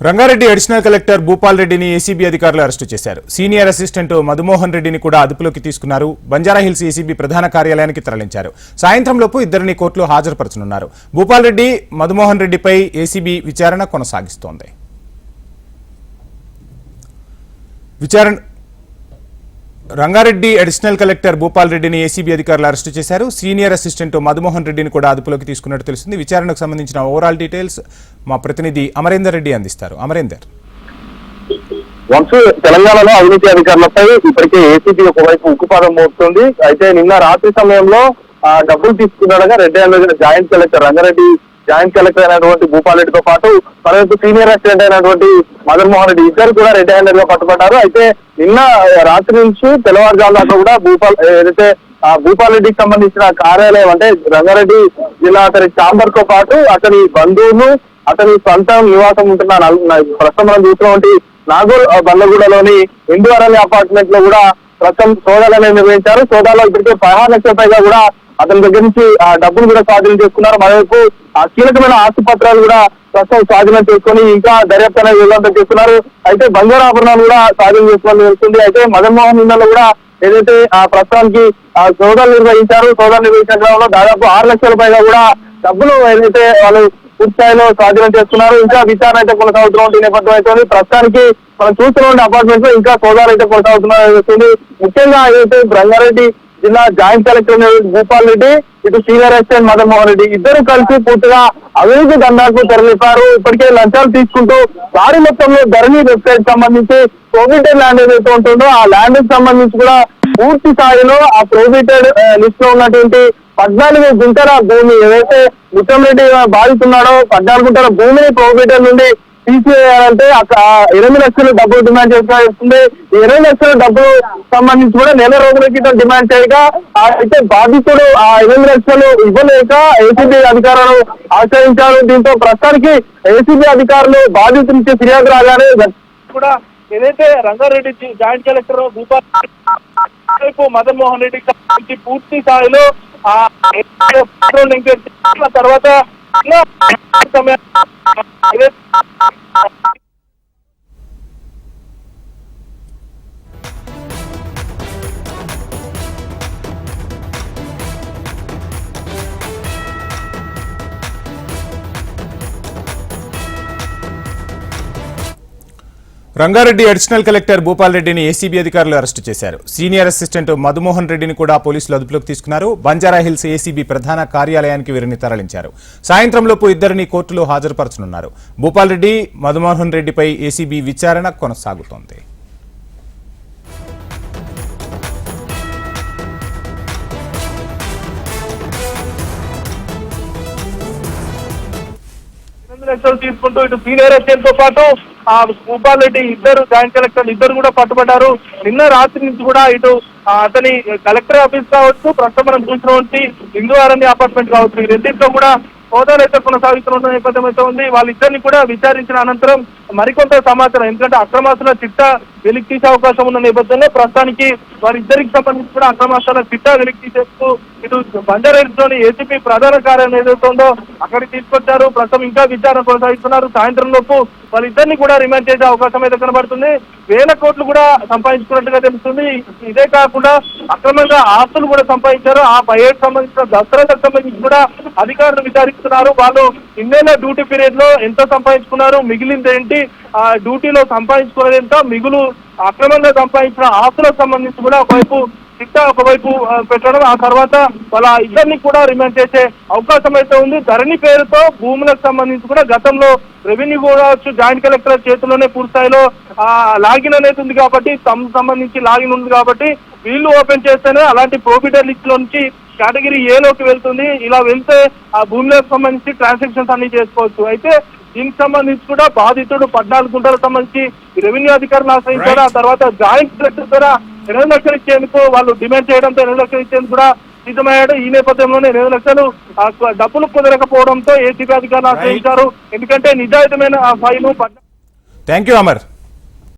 Rangareddy additional collector Bhupal రెడ్డిని ACB అధికారులు arrest చేశారు. సీనియర్ అసిస్టెంట్ మధుమోహన్ రెడ్డిని కూడా అదుపులోకి తీసుకున్నారు. బంజారాహిల్స్ ఏసీబీ ప్రధాన కార్యాలయానికి తరలించారు. సాయంత్రంలోపు ఇద్దరిని కోర్టులో హాజరుపరచనున్నారు. భూపాల్ రెడ్డి, మధుమోహన్ రెడ్డిపై ఏసీబీ విచారణ కొనసాగిస్తోంది. రంగారెడ్డి అడిషనల్ కలెక్టర్ భూపాల్ రెడ్డిని ఏసీబీ అధికారులు అరెస్టు చేశారు. సీనియర్ అసిస్టెంట్ మధుమోహన్ రెడ్డిని కూడా అదుపులోకి తీసుకున్నట్టు తెలుస్తుంది. విచారణకు సంబంధించిన ఓవరాల్ డీటెయిల్స్ మా ప్రతినిధి అమరేందర్ రెడ్డి అందిస్తారు. అమరేందర్, తెలంగాణలో అవినీతి అధికారులపై ఇప్పటికే ఏసీబీ ఒకవైపు ఉక్కుపాదం మోపుతుంది. అయితే నిన్న రాత్రి సమయంలో డబ్బులు తీసుకున్నాడగా red handed joint collector Rangareddy joint collector అయినటువంటి భూపాల్ రెడ్డితో పాటు మరోవైపు సీనియర్ అసిస్టెంట్ అయినటువంటి మదన్మోహన్ రెడ్డి ఇద్దరు కూడా రెడ్ హ్యాండెడ్ గా పట్టుబడ్డారు. అయితే నిన్న రాత్రి నుంచి తెల్లవారుజాము దాకా కూడా భూపాల్ రెడ్డికి సంబంధించిన కార్యాలయం అంటే రంగారెడ్డి జిల్లా అతని ఛాంబర్ తో పాటు అతని బంధువులు, అతని సొంత నివాసం ఉంటున్న ప్రస్తుతం మనం చూసినటువంటి నాగోల్ బండ్లగూడలోని హిందూ అరణ్య అపార్ట్మెంట్ లో కూడా ప్రస్తుతం సోదాలను నిర్వహించారు. సోదాలో ఇప్పటికే 16 లక్షల పైగా కూడా అతని దగ్గర నుంచి ఆ డబ్బులు కూడా స్వాధీనం చేసుకున్నారు. మరోవైపు ఆ కీలకమైన ఆస్తి పత్రాలు కూడా ప్రస్తుతం స్వాధీనం చేసుకుని ఇంకా దర్యాప్తు అనేది విడుదల చేస్తున్నారు. అయితే బంగారు ఆభరణాలు కూడా స్వాధీనం చేసుకోవాలని తెలుస్తుంది. అయితే మదన్మోహన్ ఇళ్లలో కూడా ఏదైతే ఆ ప్రస్తుతానికి సోదాలు నిర్వహించారు. సోదాలు నిర్వహించిన క్రమంలో దాదాపు 6 లక్షల పైగా కూడా డబ్బులు ఏదైతే వాళ్ళు పూర్తి స్థాయిలో స్వాధీనం చేసుకున్నారు. ఇంకా విచారణ అయితే కొనసాగుతున్న నేపథ్యం అయితే ప్రస్తుతానికి మనం చూస్తున్న అపార్ట్మెంట్ లో ఇంకా సోదాలు అయితే కొనసాగుతున్నాయి. ముఖ్యంగా ఏదైతే రంగారెడ్డి జిల్లా జాయింట్ కలెక్టర్ భూపాల్ రెడ్డి, ఇటు సీనియర్ అసిస్టెంట్ మదన్మోహన్ రెడ్డి ఇద్దరు కలిసి పూర్తిగా అవినీతి దందాకు తెరలిపారు. ఇప్పటికే లంచాలు తీసుకుంటూ భారీ మొత్తంలో ధరణి వెబ్సైట్ సంబంధించి ప్రొహిబిటెడ్ ల్యాండ్ ఏదైతే ఉంటుందో ఆ ల్యాండ్ కి సంబంధించి కూడా పూర్తి స్థాయిలో ఆ ప్రొహిబిటెడ్ లిస్ట్ లో ఉన్నటువంటి 14 గుంటల భూమి ఏదైతే ముత్తంరెడ్డి బాధితున్నాడో 14 గుంటల భూమిని ప్రొహిబిటెడ్ నుండి తీసివేయాలంటే 8 లక్షలు డబ్బులు డిమాండ్ చేస్తుంది. ఈ 8 లక్షల డబ్బులు సంబంధించి కూడా నెల రోజుల క్రితం డిమాండ్ చేయగా అయితే బాధితుడు ఆ 8 లక్షలు ఇవ్వలేక ఏసీబీ అధికారులు ఆశ్రయించారు. దీంతో ప్రస్తుతానికి ఏసీబీ అధికారులు బాధితుల నుంచి ఫిర్యాదు రాగానే కూడా ఏదైతే రంగారెడ్డి జాయింట్ కలెక్టర్ భూపాల్ మదన్మోహన్ రెడ్డికి సంబంధించి పూర్తి స్థాయిలో తర్వాత రంగారెడ్డి అడిషనల్ కలెక్టర్ భూపాల్ రెడ్డిని ఏసీబీ అధికారులు అరెస్టు చేశారు. సీనియర్ అసిస్టెంట్ మధుమోహన్ రెడ్డిని కూడా పోలీసులు అదుపులోకి తీసుకున్నారు. బంజారాహిల్స్ ఏసీబీ ప్రధాన కార్యాలయానికి వీరిని తరలించారు. సాయంత్రంలోపు ఇద్దరిని కోర్టులో హాజరుపరచనున్నారు. భూపాల్ రెడ్డి, మధుమోహన్ రెడ్డిపై ఏసీబీ విచారణ కొనసాగుతోంది. లక్షలు తీసుకుంటూ ఇటు సీనియర్ అసిస్టెంట్ తో పాటు భూపాల్ రెడ్డి ఇద్దరు జాయింట్ కలెక్టర్ ఇద్దరు కూడా పట్టుబడ్డారు. నిన్న రాత్రి నుంచి కూడా ఇటు అతని కలెక్టర్ ఆఫీస్ కావచ్చు, ప్రస్తుతం మనం చూసినటువంటి హిందూ అరణ్య అపార్ట్మెంట్ కావచ్చు, ఈ రెండింటిలో కూడా సోదాలు అయితే కొనసాగుతున్న నేపథ్యం అయితే ఉంది. వాళ్ళిద్దరిని కూడా విచారించిన అనంతరం మరికొంత సమాచారం, ఎందుకంటే అక్రమాస్తుల చిట్టా వెలికి తీసే అవకాశం ఉన్న నేపథ్యంలో ప్రస్తుతానికి వారిద్దరికి సంబంధించి కూడా అక్రమాస్తుల చిట్టా వెలికి తీసేస్తూ ఇటు బంజారాహిల్స్ లోని ఏసీపీ ప్రధాన కార్యాలయం ఏదైతే ఉందో అక్కడికి తీసుకొచ్చారు. ప్రస్తుతం ఇంకా విచారణ కొనసాగిస్తున్నారు. సాయంత్రం లోపు వాళ్ళిద్దరిని కూడా రిమాండ్ చేసే అవకాశం అయితే కనబడుతుంది. 1000 కోట్లు కూడా సంపాదించుకున్నట్టుగా తెలుస్తుంది. ఇదే కాకుండా అక్రమంగా ఆస్తులు కూడా సంపాదించారు. ఆ 5 సంబంధించిన దసరాలకు సంబంధించి కూడా అధికారులు విచారిస్తున్నారు. వాళ్ళు ఇన్నేళ్ల డ్యూటీ పీరియడ్ లో ఎంత సంపాదించుకున్నారు, మిగిలింది ఏంటి, ఆ డ్యూటీలో సంపాదించుకున్నది ఎంత, మిగులు అక్రమంగా సంపాదించిన ఆస్తులకు సంబంధించి కూడా ఒకవైపు పెట్టడం, ఆ తర్వాత వాళ్ళ ఇద్దరిని కూడా రిమాండ్ చేసే అవకాశం అయితే ఉంది. ధరణి పేరుతో భూములకు సంబంధించి కూడా గతంలో రెవెన్యూ కూడా జాయింట్ కలెక్టర్ చేతిలోనే పూర్తిస్థాయిలో లాగిన్ అనేది ఉంది కాబట్టి సంబంధించి లాగిన్ ఉంది కాబట్టి వీళ్ళు ఓపెన్ చేస్తేనే అలాంటి ప్రొహిబిటెడ్ లిస్ట్ లో నుంచి కేటగిరీ ఏలోకి వెళ్తుంది. ఇలా వెళ్తే ఆ భూములకు సంబంధించి ట్రాన్సాక్షన్స్ అన్ని చేసుకోవచ్చు. అయితే దీనికి సంబంధించి కూడా బాధితుడు 14 గుంటలకు సంబంధించి రెవెన్యూ అధికారులు ఆశ్రయించారు. ఆ తర్వాత జాయింట్ కలెక్టర్ ద్వారా 8 లక్షలు ఇచ్చేందుకు వాళ్ళు డిమాండ్ చేయడంతో 8 లక్షలు ఇచ్చేందుకు కూడా సిద్ధమయ్యాడు. ఈ నేపథ్యంలోనే 8 లక్షలు డబ్బులు కుదరకపోవడంతో ఏసీబీ అధికారులు ఆశ్రయించారు. ఎందుకంటే నిజాయితీమైన ఫైలు. Thank you Amar.